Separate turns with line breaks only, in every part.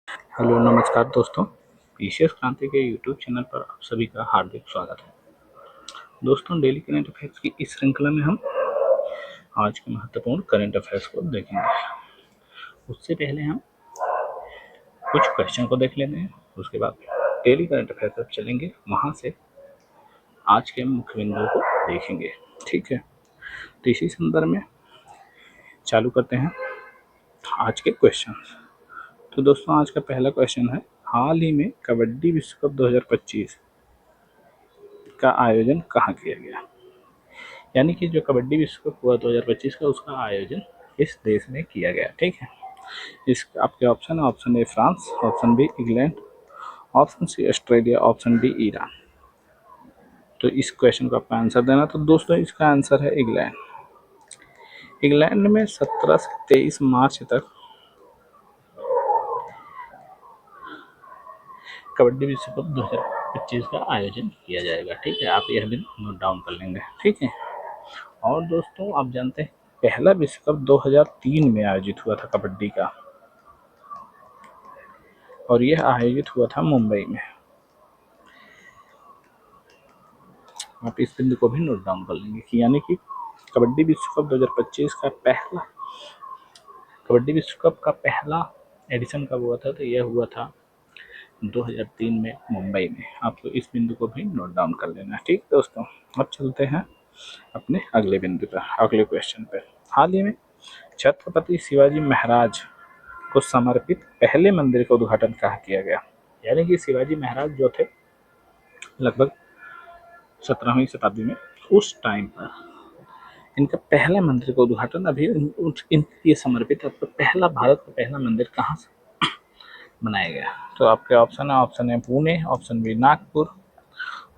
Hello नमस्कार दोस्तों, Asia's क्रांति के यूट्यूब चैनल पर आप सभी का हार्दिक स्वागत है। दोस्तों, डेली करंट अफेयर्स की इस श्रृंखला में हम आज के महत्वपूर्ण करंट अफेयर्स को देखेंगे। उससे पहले हम कुछ क्वेश्चन को देख लेते हैं, उसके बाद डेली करंट अफेयर्स पर चलेंगे, वहाँ से आज के मुख्य बिंदुओं को देखेंगे। ठीक है, तो इसी संदर्भ में चालू करते हैं आज के क्वेश्चन। तो दोस्तों, आज का पहला क्वेश्चन है, हाल ही में कबड्डी विश्व कप 2025 का आयोजन कहाँ किया गया? यानी कि जो कबड्डी विश्व कप हुआ 2025 का, उसका आयोजन इस देश में किया गया। ठीक है, इस आपके ऑप्शन है, option A France, option B England, option C Australia, option D Iran. तो इस क्वेश्चन को आपका आंसर देना। तो दोस्तों, इसका आंसर है इंग्लैंड। इंग्लैंड में 17 से 23 मार्च तक कबड्डी विश्व कप 2025 का आयोजन किया जाएगा। ठीक है, आप यह भी नोट डाउन कर लेंगे। ठीक है, और दोस्तों, आप जानते हैं पहला विश्व कप 2003 में आयोजित हुआ था कबड्डी का, और यह आयोजित हुआ था मुंबई में। आप इस बिंदु को भी नोट डाउन कर लेंगे कि यानी कि कबड्डी विश्व कप 2025 का पहला कबड्डी विश्व कप का पहला एडिशन कब हुआ था? तो यह हुआ था 2003 में मुंबई में। आपको इस बिंदु को भी नोट डाउन कर लेना है। ठीक दोस्तों, अब चलते हैं अपने अगले बिंदु पर, अगले क्वेश्चन पर। हाल ही में छत्रपति शिवाजी महाराज को समर्पित पहले मंदिर का उद्घाटन कहाँ किया गया? यानी कि शिवाजी महाराज जो थे लगभग 17वीं शताब्दी में, उस टाइम पर इनका पहला मंदिर का उद्घाटन अभी इनके समर्पित आपका पहला, भारत का पहला मंदिर कहाँ से बनाया गया? तो आपके ऑप्शन है, option A Pune, option B Nagpur,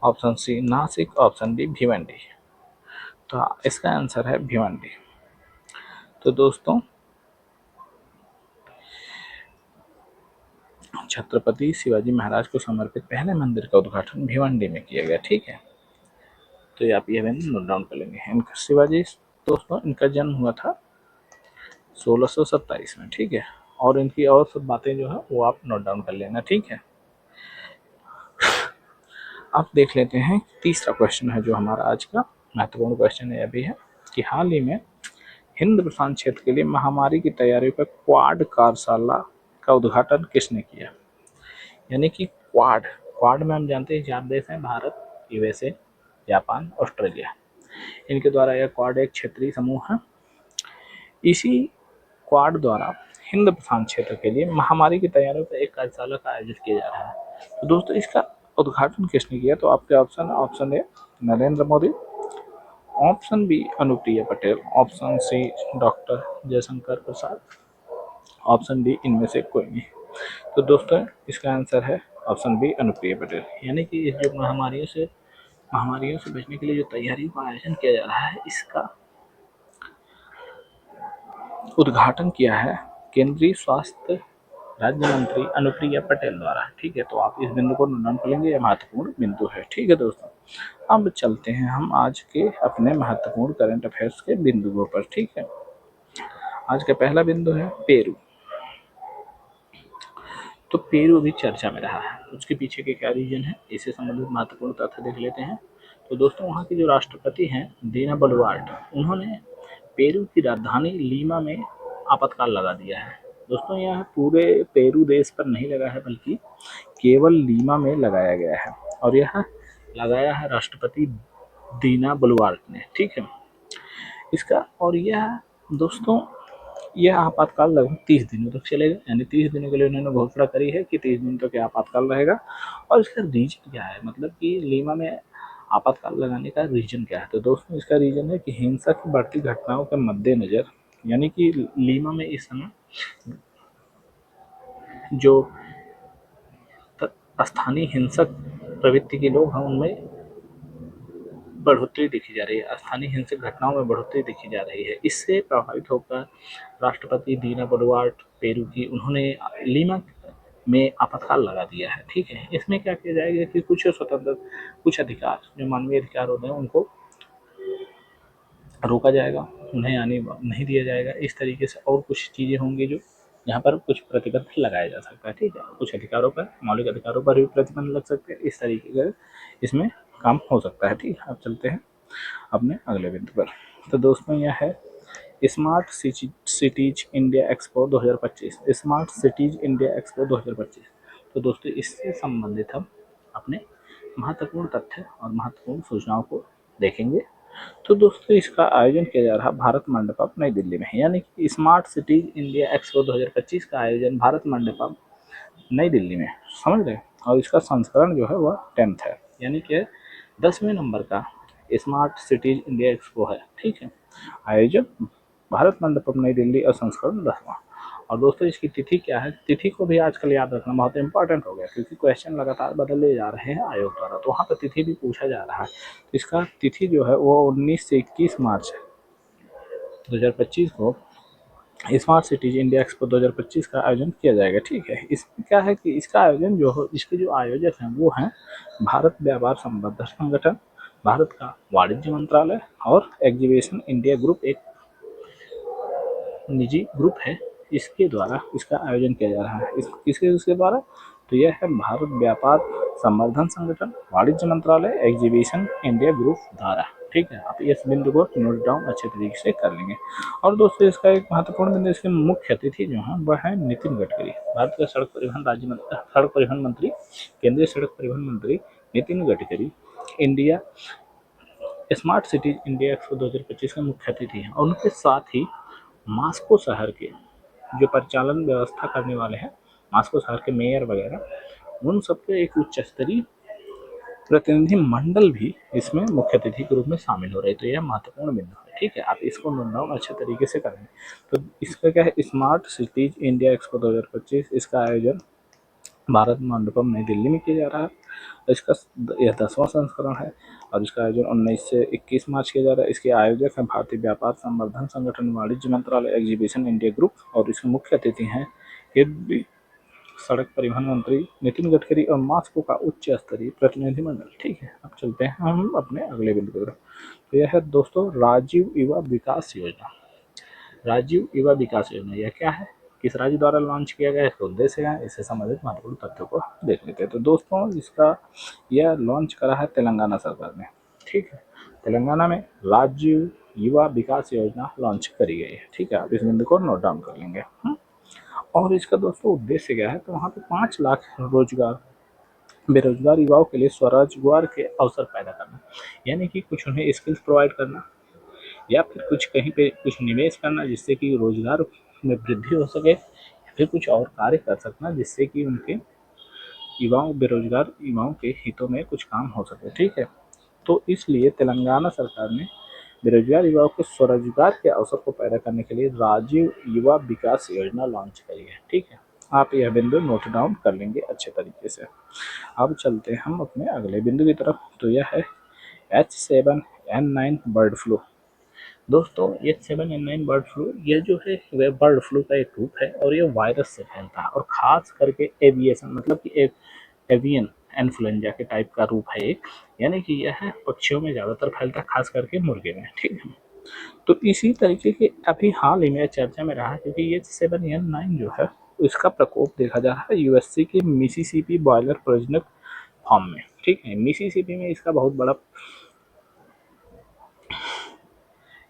option C Nashik, option D Bhiwandi. तो इसका आंसर है भिवंडी। तो दोस्तों, छत्रपति शिवाजी महाराज को समर्पित पहले मंदिर का उद्घाटन भिवंडी में किया गया। ठीक है, तो आप ये नोट डाउन कर लेंगे। इनका शिवाजी दोस्तों, इनका जन्म हुआ था 1627 में। ठीक है, और इनकी और सब बातें जो है वो आप नोट डाउन कर लेना। ठीक है, अब देख लेते हैं तीसरा क्वेश्चन है जो हमारा आज का महत्वपूर्ण क्वेश्चन है, अभी है कि हाल ही में हिंद प्रशांत क्षेत्र के लिए महामारी की तैयारियों पर क्वाड कार्यशाला का उद्घाटन किसने किया? यानी कि क्वाड क्वाड में हम जानते हैं 4 देश हैं, भारत, यूएसए, जापान, ऑस्ट्रेलिया। इनके द्वारा यह क्वाड एक क्षेत्रीय समूह है। इसी क्वाड द्वारा हिंद प्रशांत क्षेत्र के लिए महामारी की तैयारियों पर एक कार्यशाला का आयोजित किया जा रहा है। तो दोस्तों, इसका उद्घाटन किसने किया? तो आपके ऑप्शन है, option A Narendra Modi, option B Anupriya Patel, option C doctor Jaishankar Prasad, option D इनमें से कोई नहीं। तो दोस्तों, इसका आंसर है ऑप्शन बी अनुप्रिया पटेल। यानी कि इस जो महामारियों से बचने के लिए जो तैयारियों का आयोजन किया जा रहा है, इसका उद्घाटन किया है केंद्रीय स्वास्थ्य राज्य मंत्री अनुप्रिया पटेल द्वारा। ठीक है, तो आप इस बिंदु को नोट डाउन कर लेंगे, यह महत्वपूर्ण बिंदु है। ठीक है दोस्तों, अब चलते हैं हम आज के अपने महत्वपूर्ण करंट अफेयर्स के बिंदुओं पर। ठीक है, आज का पहला बिंदु है पेरू। तो पेरू अभी चर्चा में रहा है, उसके पीछे के क्या रीजन है, इससे संबंधित महत्वपूर्ण तथ्य देख लेते हैं। तो दोस्तों, वहाँ के जो राष्ट्रपति हैं दीना बलुआर्ट, उन्होंने पेरू की राजधानी लीमा में आपातकाल लगा दिया है। दोस्तों, यह पूरे पेरू देश पर नहीं लगा है, बल्कि केवल लीमा में लगाया गया है, और यह लगाया है राष्ट्रपति दीना बलुआर्ट ने। ठीक है, इसका और यह दोस्तों, यह आपातकाल लगभग 30 दिनों तक चलेगा। यानी 30 दिनों के लिए उन्होंने घोषणा करी है कि 30 दिन तक आपातकाल रहेगा। और इसका रीजन क्या है, मतलब कि लीमा में आपातकाल लगाने का रीजन क्या है? तो दोस्तों, इसका रीजन है कि हिंसा की बढ़ती घटनाओं के मद्देनजर, यानी कि लीमा में इस समय जो स्थानीय हिंसक प्रवृत्ति के लोग हैं, उनमें बढ़ोतरी देखी जा रही है, स्थानीय हिंसक घटनाओं में बढ़ोतरी देखी जा रही है। इससे प्रभावित होकर राष्ट्रपति दीना बलुआर्ट पेरू की, उन्होंने लीमा में आपातकाल लगा दिया है। ठीक है, इसमें क्या किया जाएगा कि कुछ अधिकार, जो मानवीय अधिकार होते हैं, उनको रोका जाएगा, उन्हें आने नहीं दिया जाएगा। इस तरीके से और कुछ चीज़ें होंगी जो यहाँ पर कुछ प्रतिबंध लगाया जा सकता है, ठीक है। कुछ अधिकारों पर, मौलिक अधिकारों पर भी प्रतिबंध लग सकते हैं। इस तरीके का इसमें काम हो सकता है, ठीक है। अब चलते हैं अपने अगले बिंदु पर। तो दोस्तों यह है smart cities India expo 2025। Smart cities India expo 2025। तो दोस्तों इससे संबंधित हम अपने महत्वपूर्ण तथ्य और महत्वपूर्ण सूचनाओं को देखेंगे। तो दोस्तों इसका आयोजन किया जा रहा भारत मंडपम नई दिल्ली में, यानी कि स्मार्ट सिटीज इंडिया एक्सपो 2025 का आयोजन भारत मंडपम नई दिल्ली में, समझ रहे। और इसका संस्करण जो है वह 10th है, यानी कि 10वें नंबर का स्मार्ट सिटीज इंडिया एक्सपो है, ठीक है। आयोजन भारत मंडपम नई दिल्ली और संस्करण 10वां। और दोस्तों इसकी तिथि क्या है, तिथि को भी आजकल याद रखना बहुत इंपॉर्टेंट हो गया, क्योंकि क्वेश्चन लगातार बदले जा रहे हैं आयोग द्वारा, तो वहाँ पर तिथि भी पूछा जा रहा है। तो इसका तिथि जो है वो 19 से 21 मार्च 2025 को स्मार्ट सिटीज इंडिया एक्सपो 2025 का आयोजन किया जाएगा, ठीक है। इसमें क्या है कि इसका आयोजन जो हो, इसके जो आयोजक हैं वो हैं भारत व्यापार संबंध संगठन, भारत का वाणिज्य मंत्रालय और एग्जीबिशन इंडिया ग्रुप, एक निजी ग्रुप है, इसके द्वारा इसका आयोजन किया जा रहा है। इसके द्वारा, तो यह है भारत व्यापार संवर्धन संगठन, वाणिज्य मंत्रालय, एग्जीबिशन इंडिया ग्रुप द्वारा, ठीक है। आप इस बिंदु को नोट डाउन अच्छे तरीके से कर लेंगे। और दोस्तों इसका एक महत्वपूर्ण बिंदु, इसके मुख्य अतिथि जो है वह है नितिन गडकरी, भारत के सड़क परिवहन मंत्री, केंद्रीय सड़क परिवहन मंत्री Nitin Gadkari India smart cities India expo 2025 के मुख्य अतिथि हैं। और उनके साथ ही मास्को शहर के जो परिचालन व्यवस्था करने वाले हैं, मास्को शहर के मेयर वगैरह, उन सबके एक उच्च स्तरीय प्रतिनिधि मंडल भी इसमें मुख्य अतिथि के रूप में शामिल हो रहे हैं। तो यह महत्वपूर्ण बिंदु है, ठीक है। आप इसको नोट डाउन अच्छे तरीके से करें। तो इसका क्या है, स्मार्ट सिटीज इंडिया एक्सपो 2025, इसका आयोजन भारत मंडपम नई दिल्ली में किया जा रहा है। इसका यह 10वां संस्करण है और इसका आयोजन 19 से 21 मार्च किया जा रहा है। इसके आयोजक हैं भारतीय व्यापार संवर्धन संगठन, वाणिज्य मंत्रालय, एग्जीबिशन इंडिया ग्रुप, और इसके मुख्य अतिथि हैं केंद्रीय सड़क परिवहन मंत्री नितिन गडकरी और मास्को का उच्च स्तरीय प्रतिनिधिमंडल, ठीक है। अब चलते हैं हम अपने अगले बिंदु पर। तो यह है दोस्तों राजीव युवा विकास योजना। राजीव युवा विकास योजना यह क्या है, किस राज्य द्वारा लॉन्च किया गया है, इसका उद्देश्य है, इससे संबंधित महत्वपूर्ण तथ्यों को देख लेते हैं। तो दोस्तों इसका यह लॉन्च करा है तेलंगाना सरकार ने, ठीक है। तेलंगाना में राजीव युवा विकास योजना लॉन्च करी गई है, ठीक है। आप इस बिंदु को नोट डाउन कर लेंगे। और इसका दोस्तों उद्देश्य क्या है, तो वहाँ पे 5 लाख बेरोजगार युवाओं के लिए स्वरोजगार के अवसर पैदा करना, यानी कि कुछ उन्हें स्किल्स प्रोवाइड करना, या फिर कुछ कहीं पे कुछ निवेश करना जिससे कि रोजगार में वृद्धि हो सके, या फिर कुछ और कार्य कर सकना जिससे कि उनके बेरोजगार युवाओं के हितों में कुछ काम हो सके, ठीक है। तो इसलिए तेलंगाना सरकार ने बेरोजगार युवाओं के स्वरोजगार के अवसर को पैदा करने के लिए राजीव युवा विकास योजना लॉन्च करी है, ठीक है। आप यह बिंदु नोट डाउन कर लेंगे अच्छे तरीके से। अब चलते हैं हम अपने अगले बिंदु की तरफ। तो यह है H7N9 बर्ड फ्लू। दोस्तों H7N9 बर्ड फ्लू यह जो है वह बर्ड फ्लू का एक रूप है और यह वायरस से फैलता है, और खास करके एविएशन मतलब कि एवियन इन्फ्लुएंजा के टाइप का रूप है एक, यानी कि यह है पक्षियों में ज़्यादातर फैलता है, खास करके मुर्गे में, ठीक है। तो इसी तरीके के अभी हाल ही में चर्चा में रहा, क्योंकि H7N9 जो है इसका प्रकोप देखा जा रहा है यूएससी के मिसिसिपी बॉयलर प्रजनक फार्म में, ठीक है। मिसिसिपी में इसका बहुत बड़ा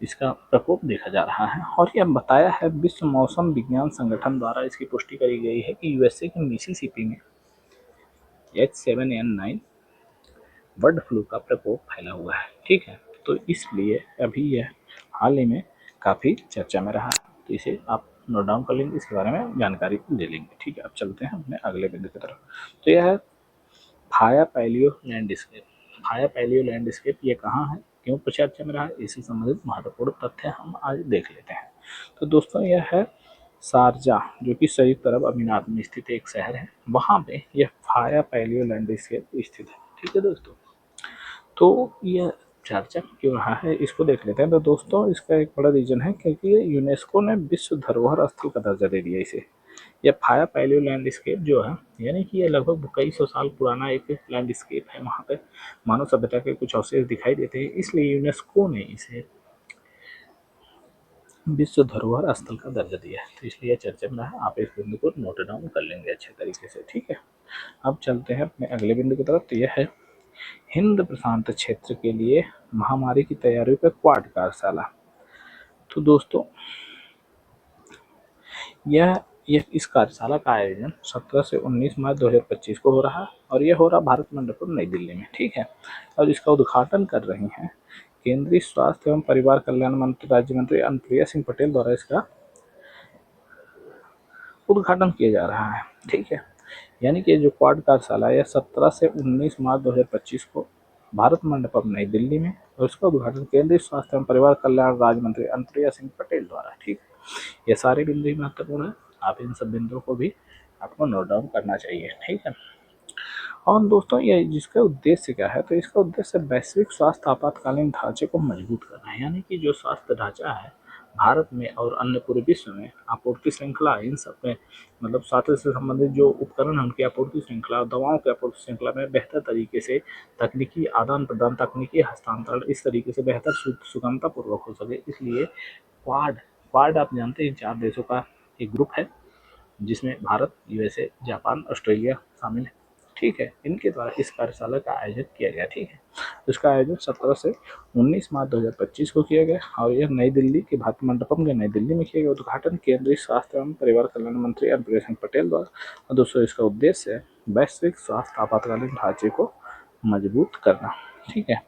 इसका प्रकोप देखा जा रहा है, और यह बताया है विश्व मौसम विज्ञान संगठन द्वारा इसकी पुष्टि करी गई है कि यूएसए के मिसिसिपी में H7N9 बर्ड फ्लू का प्रकोप फैला हुआ है, ठीक है। तो इसलिए अभी यह हाल ही में काफ़ी चर्चा में रहा, तो इसे आप नोट डाउन कर लेंगे, इसके बारे में जानकारी ले लेंगे, ठीक है। अब चलते हैं अपने अगले बिंदु की तरफ। तो यह है फाया पैलियो लैंडस्केप। फाया पैलियो लैंडस्केप ये कहाँ है, क्यों चर्चा में रहा है, इससे संबंधित महत्वपूर्ण तथ्य हम आज देख लेते हैं। तो दोस्तों यह है शारजा, जो कि संयुक्त अरब अमीरात में स्थित एक शहर है, वहाँ पे यह फाया पैलियो लैंडस्केप स्थित है, ठीक है दोस्तों। तो यह चर्चा क्यों रहा है इसको देख लेते हैं। तो दोस्तों इसका एक बड़ा रीजन है क्योंकि ये यूनेस्को ने विश्व धरोहर स्थल का दर्जा दे दिया इसे। यह फाया पैलियो लैंडस्केप जो है, यानी कि यह लगभग कई सौ साल पुराना एक लैंडस्केप है, वहाँ पे मानव सभ्यता के कुछ अवशेष दिखाई देते हैं, इसलिए यूनेस्को ने इसे विश्व धरोहर स्थल का दर्जा दिया है। तो इसलिए चर्चा में रहा, आप इस बिंदु को नोट डाउन कर लेंगे अच्छे तरीके से, ठीक है। अब चलते हैं अपने अगले बिंदु की तरफ। तो यह है हिंद प्रशांत क्षेत्र के लिए महामारी की तैयारियों पर क्वाड कार्यशाला। तो दोस्तों यह इस कार्यशाला का आयोजन 17 से 19 मार्च 2025 को हो रहा है और यह हो रहा भारत मंडपम नई दिल्ली में, ठीक है। और इसका उद्घाटन कर रही हैं केंद्रीय स्वास्थ्य एवं परिवार कल्याण मंत्री राज्य मंत्री अनुप्रिया सिंह पटेल द्वारा इसका उद्घाटन किया जा रहा है, ठीक है। यानी कि जो क्वाड कार्यशाला है 17 से 19 मार्च 2025 को भारत मंडपम नई दिल्ली में, और इसका उद्घाटन केंद्रीय स्वास्थ्य एवं परिवार कल्याण राज्य मंत्री अनुप्रिया सिंह पटेल द्वारा, ठीक। ये सारे बिंदु ही महत्वपूर्ण है, आप इन सब बिंदुओं को भी आपको नोट डाउन करना चाहिए, ठीक है। और दोस्तों ये जिसका उद्देश्य क्या है, तो इसका उद्देश्य वैश्विक स्वास्थ्य आपातकालीन ढांचे को मजबूत करना है। यानी कि जो स्वास्थ्य ढांचा है भारत में और अन्य पूरे विश्व में, आपूर्ति श्रृंखला, इन सब में मतलब स्वास्थ्य से संबंधित जो उपकरण है उनकी आपूर्ति श्रृंखला, दवाओं की आपूर्ति श्रृंखला में बेहतर तरीके से तकनीकी आदान प्रदान, तकनीकी हस्तांतरण इस तरीके से बेहतर सुगमता पूर्वक हो सके, इसलिए क्वाड क्वाड आप जानते हैं 4 देशों का एक ग्रुप है जिसमें भारत, यूएसए, जापान, ऑस्ट्रेलिया शामिल है, ठीक है। इनके द्वारा इस कार्यशाला का आयोजन किया गया, ठीक है। इसका आयोजन 17 से 19 मार्च 2025 को किया गया और यह नई दिल्ली के भारत मंडपम के नई दिल्ली में किया गया। उद्घाटन केंद्रीय स्वास्थ्य एवं परिवार कल्याण मंत्री अनुप्रिया सिंह पटेल द्वारा। और दोस्तों इसका उद्देश्य है वैश्विक स्वास्थ्य आपातकालीन ढांचे को मजबूत करना, ठीक है।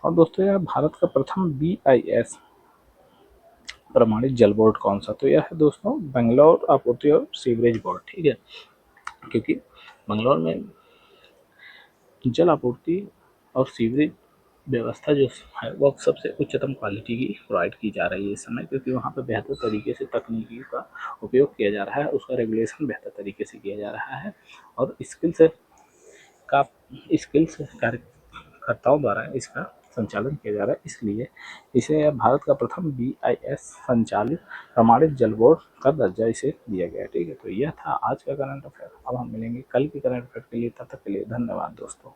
और दोस्तों यह भारत का प्रथम BIS प्रमाणित जल बोर्ड कौन सा, तो यह है दोस्तों बेंगलोर आपूर्ति और सीवरेज बोर्ड, ठीक है। क्योंकि बेंगलोर में जल आपूर्ति और सीवरेज व्यवस्था जो है वो सबसे उच्चतम क्वालिटी की प्रोवाइड की जा रही है इस समय, क्योंकि वहाँ पे बेहतर तरीके से तकनीकी का उपयोग किया जा रहा है, उसका रेगुलेशन बेहतर तरीके से किया जा रहा है और का स्किल्स कार्यकर्ताओं द्वारा इसका संचालन किया जा रहा है। इसलिए इसे भारत का प्रथम BIS संचालित प्रमाणित जल बोर्ड का दर्जा इसे दिया गया, ठीक है। तो यह था आज का करंट अफेयर। अब हम मिलेंगे कल के करंट अफेयर के लिए, तब तक के लिए धन्यवाद दोस्तों।